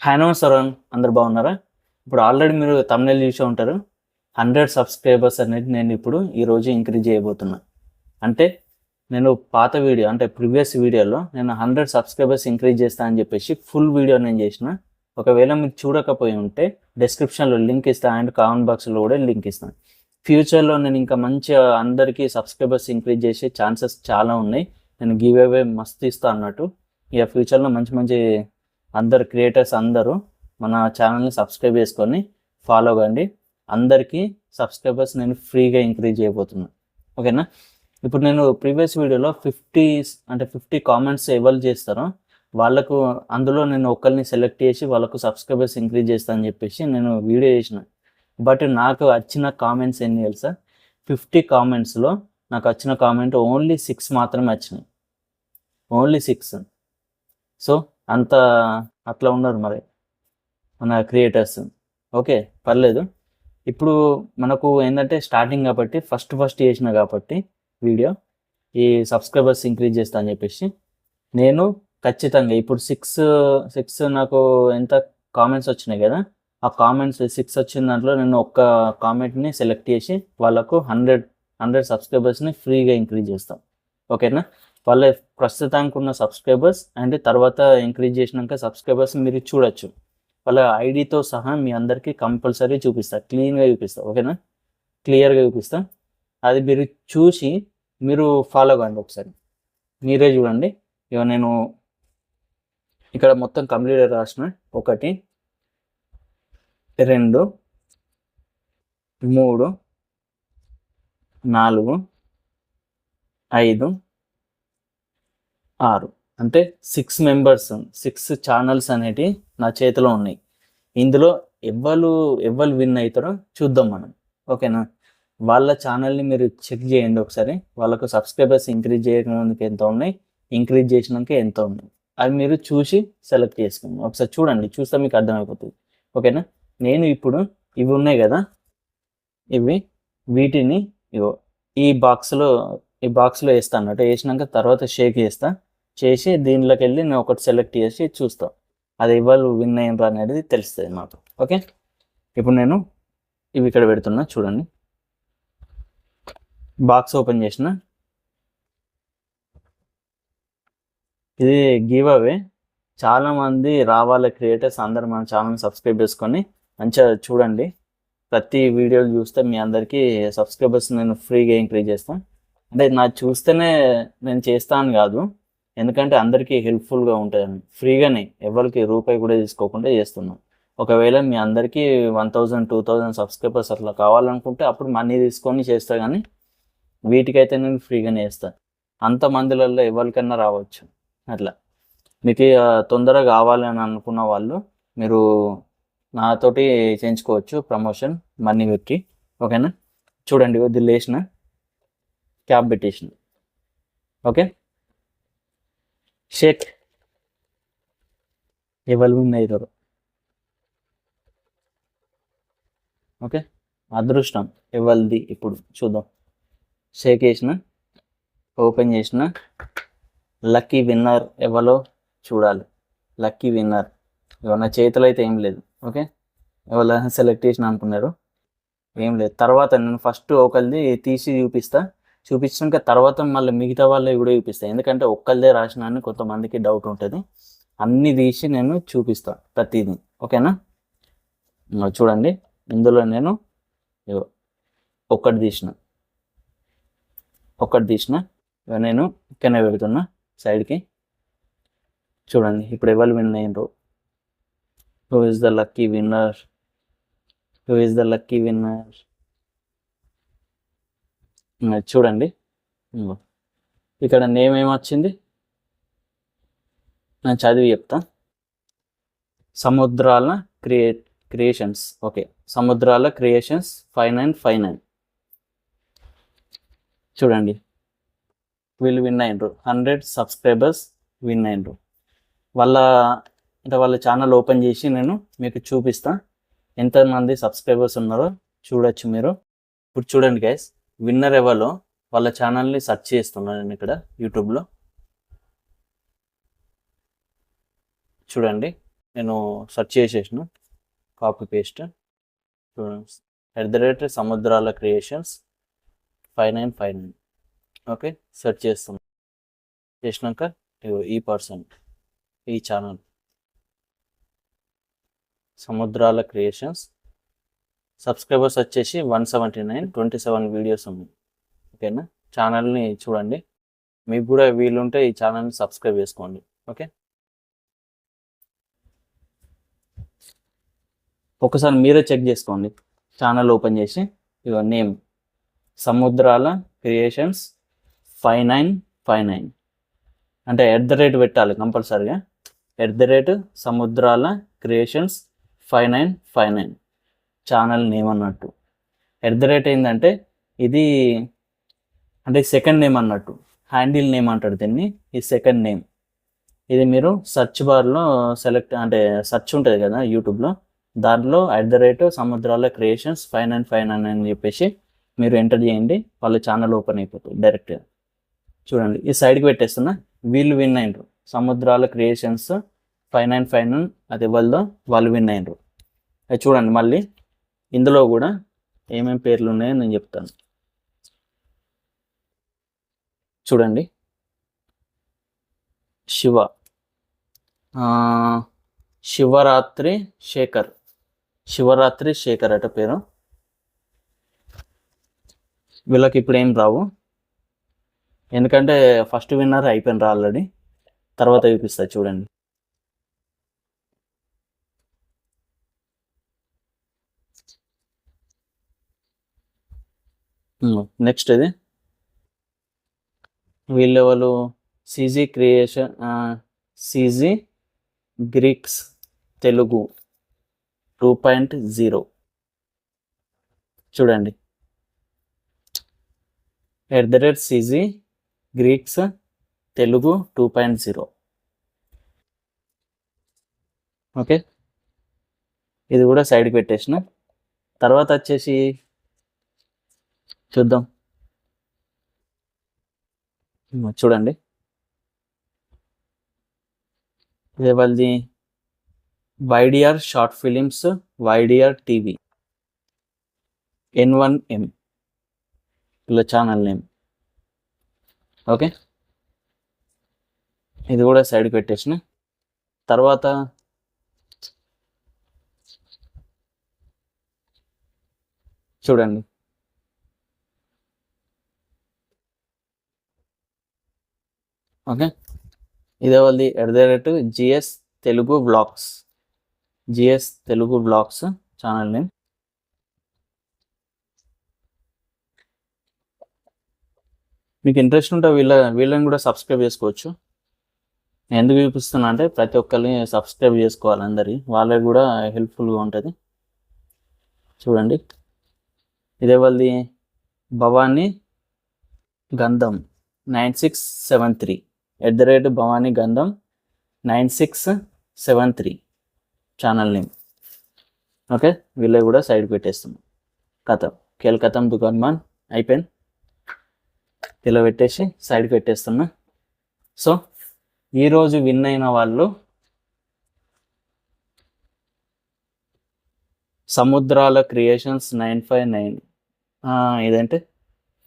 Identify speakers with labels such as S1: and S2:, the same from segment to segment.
S1: Hi నమస్కారం, అందరు బాగున్నారా? ఇప్పుడు ఆల్రెడీ మీరు తమిళ చూసే ఉంటారు. 100 సబ్స్క్రైబర్స్ అనేది నేను ఇప్పుడు ఈరోజు ఇంక్రీజ్ చేయబోతున్నా. అంటే నేను పాత వీడియో అంటే ప్రీవియస్ వీడియోలో నేను 100 సబ్స్క్రైబర్స్ ఇంక్రీజ్ చేస్తా అని చెప్పేసి ఫుల్ వీడియో నేను చేసిన. ఒకవేళ మీరు చూడకపోయి ఉంటే డిస్క్రిప్షన్లో లింక్ ఇస్తాను అండ్ కామెంట్ బాక్స్లో కూడా లింక్ ఇస్తాను. ఫ్యూచర్లో నేను ఇంకా మంచిగా అందరికీ సబ్స్క్రైబర్స్ ఇంక్రీజ్ చేసే ఛాన్సెస్ చాలా ఉన్నాయి. నేను గివ్ అవే మస్తు ఇస్తాను అన్నట్టు. ఇక ఫ్యూచర్లో మంచి మంచి అందరు క్రియేటర్స్ అందరూ మన ఛానల్ని సబ్స్క్రైబ్ చేసుకొని ఫాలో కండి. అందరికీ సబ్స్క్రైబర్స్ నేను ఫ్రీగా ఇంక్రీజ్ చేయబోతున్నాను. ఓకేనా? ఇప్పుడు నేను ప్రీవియస్ వీడియోలో 50 కామెంట్స్ ఎవరు చేస్తారో వాళ్ళకు అందులో నేను ఒకరిని సెలెక్ట్ చేసి వాళ్ళకు సబ్స్క్రైబర్స్ ఇంక్రీజ్ చేస్తాను అని చెప్పేసి నేను వీడియో చేసిన. బట్ నాకు వచ్చిన కామెంట్స్ ఎన్ని తెలుసా? 50 కామెంట్స్లో నాకు వచ్చిన కామెంట్ ఓన్లీ 6 మాత్రమే వచ్చినాయి. ఓన్లీ 6. సో అట్లా ఉన్నారు మరి మన క్రియేటర్స్. ఓకే, పర్లేదు. ఇప్పుడు మనకు ఏంటంటే స్టార్టింగ్ కాబట్టి ఫస్ట్ చేసిన కాబట్టి వీడియో ఈ సబ్స్క్రైబర్స్ ఇంక్రీజ్ చేస్తా అని చెప్పేసి నేను ఖచ్చితంగా ఇప్పుడు సిక్స్ నాకు ఎంత కామెంట్స్ వచ్చినాయి కదా, ఆ కామెంట్స్ 6 వచ్చిన దాంట్లో నేను ఒక్క కామెంట్ని సెలెక్ట్ చేసి వాళ్ళకు 100 సబ్స్క్రైబర్స్ని ఫ్రీగా ఇంక్రీజ్ చేస్తాం. ఓకేనా? వాళ్ళ ప్రస్తుతానికి ఉన్న సబ్స్క్రైబర్స్ అండ్ తర్వాత ఇంక్రీజ్ చేసినాక సబ్స్క్రైబర్స్ మీరు చూడొచ్చు. వాళ్ళ ఐడితో సహా మీ అందరికీ కంపల్సరీ చూపిస్తా, క్లీన్గా చూపిస్తా. ఓకేనా? క్లియర్గా చూపిస్తా. అది మీరు చూసి మీరు ఫాలో కండి. ఒకసారి మీరే చూడండి. ఇక నేను ఇక్కడ మొత్తం కంప్లీట్ రాసిన 1 2 3 4 5 6 అంటే 6 మెంబర్స్, 6 ఛానల్స్ అనేటివి నా చేతిలో ఉన్నాయి. ఇందులో ఎవరు విన్ అవుతారో చూద్దాం మనం. ఓకేనా? వాళ్ళ ఛానల్ని మీరు చెక్ చేయండి ఒకసారి. వాళ్ళకు సబ్స్క్రైబర్స్ ఇంక్రీజ్ చేయడానికి ఎంత ఉన్నాయి, ఇంక్రీజ్ చేసినాక ఎంత ఉన్నాయి, అది మీరు చూసి సెలెక్ట్ చేసుకోండి. ఒకసారి చూడండి, చూస్తే మీకు అర్థమైపోతుంది. ఓకేనా? నేను ఇప్పుడు ఇవి ఉన్నాయి కదా, వీటిని ఈ బాక్స్లో వేస్తా అన్నట్టు. వేసినాక తర్వాత షేక్ చేసి దీనిలోకి వెళ్ళి నేను ఒకటి సెలెక్ట్ చేసి చూస్తాను. అది ఎవరు విన్ అయ్యారు అనేది తెలుస్తుంది మాకు. ఓకే, ఇప్పుడు నేను ఇవి ఇక్కడ పెడుతున్నా. చూడండి, బాక్స్ ఓపెన్ చేసిన. ఇది గివ్ అవే. చాలామంది రావాలి క్రియేటర్స్ అందరు మన ఛానల్ సబ్స్క్రైబ్ చేసుకొని మంచిగా చూడండి. ప్రతి వీడియోలు చూస్తే మీ అందరికీ సబ్స్క్రైబర్స్ నేను ఫ్రీగా ఇంక్రీజ్ చేస్తాను. అంటే నాకు చూస్తేనే నేను చేస్తాను కాదు, ఎందుకంటే అందరికీ హెల్ప్ఫుల్గా ఉంటుందని ఫ్రీగానే ఎవరికి రూపాయి కూడా తీసుకోకుండా చేస్తున్నాం. ఒకవేళ మీ అందరికీ 1000 2000 సబ్స్క్రైబర్స్ అట్లా కావాలనుకుంటే అప్పుడు మనీ తీసుకొని చేస్తా, కానీ వీటికైతే నేను ఫ్రీగానే చేస్తాను. అంతమందిలలో ఎవరికన్నా రావచ్చు. అట్లా మీకు తొందరగా కావాలని అనుకున్న వాళ్ళు మీరు నాతోటి చేయించుకోవచ్చు ప్రమోషన్ మనీ పెట్టి. ఓకేనా? చూడండి, వదిలేసిన లేచిన క్యాప్ పెట్టేసిన. ఓకే, షేక్ ఎవరు విన్ అవుతారు. ఓకే, అదృష్టం ఎవరిది ఇప్పుడు చూద్దాం. షేక్ వేసిన, ఓపెన్ చేసిన. లక్కీ విన్నర్ ఎవరో చూడాలి. లక్కీ విన్నర్ నా చేతిలో అయితే ఏం లేదు. ఓకే, ఎవరు సెలెక్ట్ చేసిన అనుకున్నారు, ఏం లేదు. తర్వాత నేను ఫస్ట్ ఒకరిది తీసి చూపించాక తర్వాత మళ్ళీ మిగతా వాళ్ళవి కూడా చూపిస్తాను. ఎందుకంటే ఒక్కరిదే రాసిన అని కొంతమందికి డౌట్ ఉంటుంది. అన్నీ తీసి నేను చూపిస్తాను ప్రతిదీ. ఓకేనా? చూడండి, ఇందులో నేను ఒకటి తీసిన నేను ఇక్కడనే పెడుతున్నా సైడ్కి. చూడండి, ఇప్పుడు ఎవరు విన్ అయ్యారు. Who is the lucky winner? చూడండి, ఇక్కడ నేమ్ ఏమొచ్చింది నేను చదివి చెప్తా. సముద్రాల క్రియేషన్స్. ఓకే, సముద్రాల క్రియేషన్స్ 5959. చూడండి, వీళ్ళు విన్ అయ్యారు. 100 సబ్స్క్రైబర్స్ విన్ అయ్యారు. వాళ్ళ ఛానల్ ఓపెన్ చేసి నేను మీకు చూపిస్తా ఎంతమంది సబ్స్క్రైబర్స్ ఉన్నారో చూడొచ్చు మీరు. ఇప్పుడు చూడండి గైస్, విన్నర్ ఎవరో వాళ్ళ ఛానల్ని సెర్చ్ చేస్తున్నాను నేను ఇక్కడ యూట్యూబ్లో. చూడండి, నేను సెర్చ్ చేసేసిన, కాపీ పేస్ట్ చూడండి, @సముద్రాల క్రియేషన్స్ 5959. ఓకే, సెర్చ్ చేస్తున్నాను. చేసినాక ఈ పర్సన్, ఈ ఛానల్ సముద్రాల క్రియేషన్స్, సబ్స్క్రైబర్స్ వచ్చేసి 179, 27 వీడియోస్ ఉన్నాయి. ఓకేనా, ఛానల్ని చూడండి. మీకు కూడా వీలుంటే ఈ ఛానల్ని సబ్స్క్రైబ్ చేసుకోండి. ఓకే, ఒకసారి మీరే చెక్ చేసుకోండి. ఛానల్ ఓపెన్ చేసి ఇక నేమ్ సముద్రాల క్రియేషన్స్ 5959 అంటే పెట్టాలి కంపల్సరీగా. సముద్రాల క్రియేషన్స్ 5959 ఛానల్ నేమ్ అన్నట్టు. ఏంటంటే ఇది అంటే సెకండ్ నేమ్ అన్నట్టు, హ్యాండిల్ నేమ్ అంటాడు దీన్ని. ఈ సెకండ్ నేమ్ ఇది మీరు సెర్చ్ బార్లో అంటే సెర్చ్ ఉంటుంది కదా యూట్యూబ్లో, దాంట్లో @సముద్రాల క్రియేషన్స్ 5959 అని చెప్పేసి మీరు ఎంటర్ చేయండి. వాళ్ళ ఛానల్ ఓపెన్ అయిపోతుంది డైరెక్ట్గా. చూడండి, ఈ సైడ్కి పెట్టేస్తున్నా. వీళ్ళు విన్ అయినరు, సముద్రాల క్రియేషన్స్ 5959 అది వాళ్ళు విన్ అయినరు. అది చూడండి. మళ్ళీ ఇందులో కూడా ఏమేమి పేర్లు ఉన్నాయో నేను చెప్తాను. చూడండి, శివరాత్రి శేఖర్ అట పేరు. వీళ్ళకి ఇప్పుడు ఏం రావు, ఎందుకంటే ఫస్ట్ విన్నర్ అయిపోయినరు ఆల్రెడీ. తర్వాత చూపిస్తా చూడండి. నెక్స్ట్ ఇది వీళ్ళెవరు, CG గ్రీక్స్ తెలుగు 2.0. చూడండి, @CG గ్రీక్స్ తెలుగు 2.0. ఓకే, ఇది కూడా సైడ్కి పెట్టేసిన. తర్వాత వచ్చేసి చూద్దాం. చూడండి, ఇది వాళ్ళది YDR short films, YDR TV N1M ఇలా ఛానల్ నేమ్. ఓకే, ఇది కూడా సైడ్కి పెట్టేసిన. తర్వాత చూడండి, ఓకే, ఇదే వాళ్ళది GS Telugu blogs channel name. మీకు ఇంట్రెస్ట్ ఉంటే వీళ్ళని కూడా సబ్స్క్రైబ్ చేసుకోవచ్చు. ఎందుకు చూపిస్తున్నా అంటే ప్రతి ఒక్కరిని సబ్స్క్రైబ్ చేసుకోవాలి అందరి, వాళ్ళకి కూడా హెల్ప్ఫుల్గా ఉంటుంది. చూడండి, ఇదే వాళ్ళది భవానీ గంధం 9673 భవానీ గంధం 9673 ఛానల్ నేమ్. ఓకే, వీళ్ళకి కూడా సైడ్ పెట్టేస్తున్నాం. కథం దుకాన్మాన్ అయిపోయింది. ఇలా పెట్టేసి సైడ్ పెట్టేస్తున్నా. సో ఈరోజు విన్ అయిన వాళ్ళు సముద్రాల క్రియేషన్స్ 959 ఇదంటే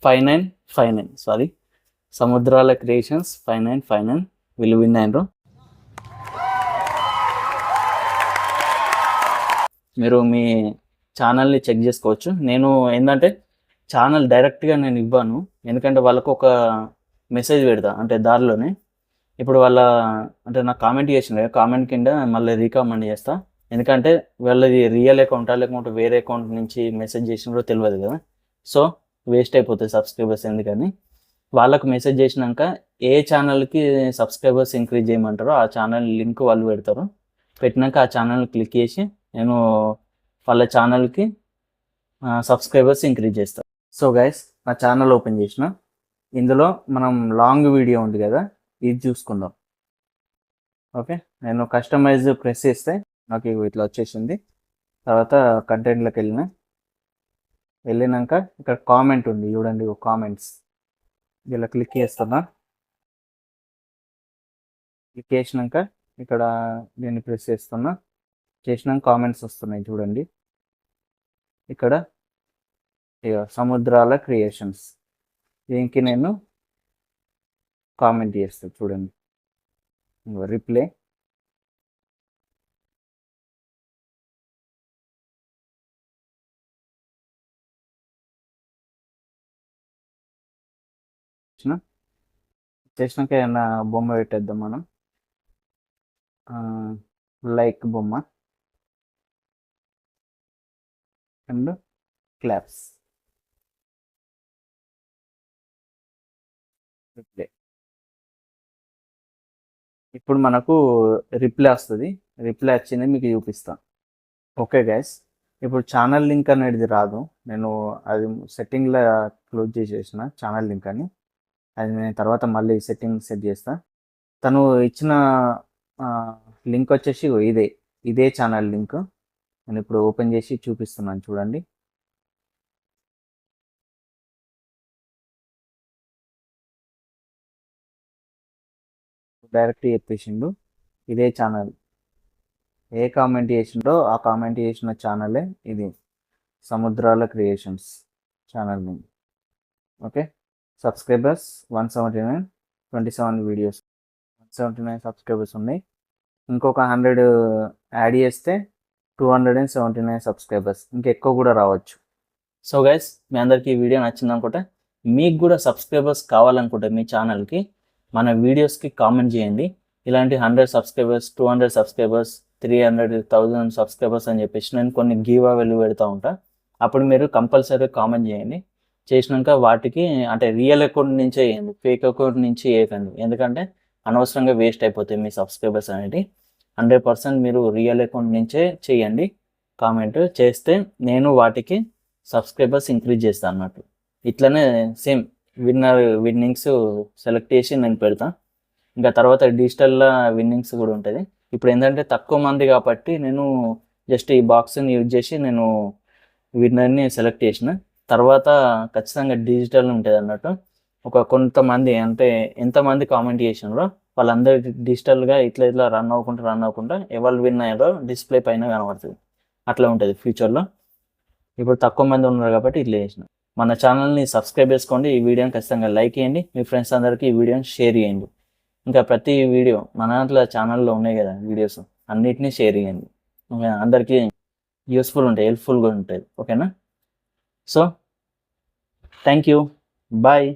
S1: 5959 సారీ, సముద్రాల క్రియేషన్స్ 5959 వీళ్ళు విన్ అయినరు. మీరు మీ ఛానల్ని చెక్ చేసుకోవచ్చు. నేను ఏంటంటే ఛానల్ డైరెక్ట్గా నేను ఇవ్వను, ఎందుకంటే వాళ్ళకు ఒక మెసేజ్ పెడతా, అంటే దారిలోనే. ఇప్పుడు వాళ్ళ అంటే నాకు కామెంట్ చేసిన కామెంట్ కింద మళ్ళీ రీకామెంట్ చేస్తా, ఎందుకంటే వాళ్ళది రియల్ అకౌంటా లేకుంటే వేరే అకౌంట్ నుంచి మెసేజ్ చేసినారో తెలియదు కదా. సో వేస్ట్ అయిపోతుంది సబ్స్క్రైబర్స్. ఎందుకని వాళ్ళకు మెసేజ్ చేసినాక ఏ ఛానల్కి సబ్స్క్రైబర్స్ ఇంక్రీజ్ చేయమంటారో ఆ ఛానల్ లింక్ వాళ్ళు పెడతారు. పెట్టినాక ఆ ఛానల్ క్లిక్ చేసి నేను వాళ్ళ ఛానల్కి సబ్స్క్రైబర్స్ ఇంక్రీజ్ చేస్తాను. సో గైస్, నా ఛానల్ ఓపెన్ చేసిన, ఇందులో మనం లాంగ్ వీడియో ఉంది కదా, ఇది చూసుకుందాం. ఓకే, నేను కస్టమైజ్ ప్రెస్ చేస్తే నాకు ఇట్లా వచ్చేసింది. తర్వాత కంటెంట్లోకి వెళ్ళినాక ఇక్కడ కామెంట్ ఉంది చూడండి, కామెంట్స్ ఇలా క్లిక్ చేస్తున్నా. క్లిక్ చేసినాక ఇక్కడ దీన్ని ప్రెస్ చేస్తున్నా, చేసినాక కామెంట్స్ వస్తున్నాయి చూడండి. ఇక్కడ సముద్రాల క్రియేషన్స్, దీనికి నేను కామెంట్ చేస్తాను చూడండి. రిప్లై చేసినాక ఏమన్నా బొమ్మ పెట్టేద్దాం మనం. లైక్ బొమ్మ అండ్ క్లాప్స్. రిప్లై. ఇప్పుడు మనకు రిప్లై వస్తుంది. రిప్లై వచ్చింది మీకు చూపిస్తాను. ఓకే గైస్, ఇప్పుడు ఛానల్ లింక్ అనేది రాదు. నేను అది సెట్టింగ్లో క్లోజ్ చేసేసిన ఛానల్ లింక్ అని. అది నేను తర్వాత మళ్ళీ సెట్టింగ్ సెట్ చేస్తా. తను ఇచ్చిన లింక్ వచ్చేసి ఇదే ఛానల్ లింక్. నేను ఇప్పుడు ఓపెన్ చేసి చూపిస్తున్నాను చూడండి. డైరెక్ట్ చెప్పేసిండు ఇదే ఛానల్. ఏ కామెంట్ చేసిండో ఆ కామెంట్ చేసిన ఛానలే ఇది, Samudrala creations channel name. Okay, subscribers 179, 27 videos, 179 subscribers ఉన్నాయి. ఇంకొక 100 యాడ్ చేస్తే 279 సబ్స్క్రైబర్స్, ఇంకా ఎక్కువ కూడా రావచ్చు. సో గైస్, మీ అందరికీ ఈ వీడియో నచ్చింది అనుకుంటే, మీకు కూడా సబ్స్క్రైబర్స్ కావాలనుకుంటే మీ ఛానల్కి మన వీడియోస్కి కామెంట్ చేయండి. ఇలాంటి 100 సబ్స్క్రైబర్స్, 200 సబ్స్క్రైబర్స్, 300,000 సబ్స్క్రైబర్స్ అని చెప్పేసి నేను కొన్ని గివ్ అవేలు పెడతా ఉంటా. అప్పుడు మీరు కంపల్సరీ కామెంట్ చేయండి. చేసినాక వాటికి అంటే రియల్ అకౌంట్ నుంచే వేయండి, ఫేక్ అకౌంట్ నుంచి వేయకండి. ఎందుకంటే అనవసరంగా వేస్ట్ అయిపోతాయి మీ సబ్స్క్రైబర్స్ అనేది. 100% మీరు రియల్ అకౌంట్ నుంచే చేయండి. కామెంట్ చేస్తే నేను వాటికి సబ్స్క్రైబర్స్ ఇంక్రీజ్ చేస్తాను అన్నట్టు. ఇట్లనే సేమ్ విన్నింగ్స్ సెలెక్ట్ చేసి నేను పెడతా. ఇంకా తర్వాత డిజిటల్లో విన్నింగ్స్ కూడా ఉంటుంది. ఇప్పుడు ఏంటంటే తక్కువ మంది కాబట్టి నేను జస్ట్ ఈ బాక్స్ని యూజ్ చేసి నేను విన్నర్ని సెలెక్ట్ చేసిన. తర్వాత ఖచ్చితంగా డిజిటల్ ఉంటుంది అన్నట్టు. కొంతమంది అంటే ఎంతమంది కామెంట్ చేసినారో వాళ్ళందరూ డిజిటల్గా ఇట్లా రన్ అవ్వకుండా ఎవరు విన్ అయ్యారో డిస్ప్లే పైన కనబడుతుంది. అట్లా ఉంటుంది ఫ్యూచర్లో. ఇప్పుడు తక్కువ మంది ఉన్నారు కాబట్టి ఇట్లా చేసిన. మన ఛానల్ని సబ్స్క్రైబ్ చేసుకోండి. ఈ వీడియోని ఖచ్చితంగా లైక్ చేయండి. మీ ఫ్రెండ్స్ అందరికీ ఈ వీడియోని షేర్ చేయండి. ఇంకా ప్రతి వీడియో మన దాంట్లో ఛానల్లో ఉన్నాయి కదా వీడియోస్, అన్నిటినీ షేర్ చేయండి. అందరికీ యూస్ఫుల్ ఉంటాయి, హెల్ప్ఫుల్గా ఉంటుంది. ఓకేనా? So thank you, bye.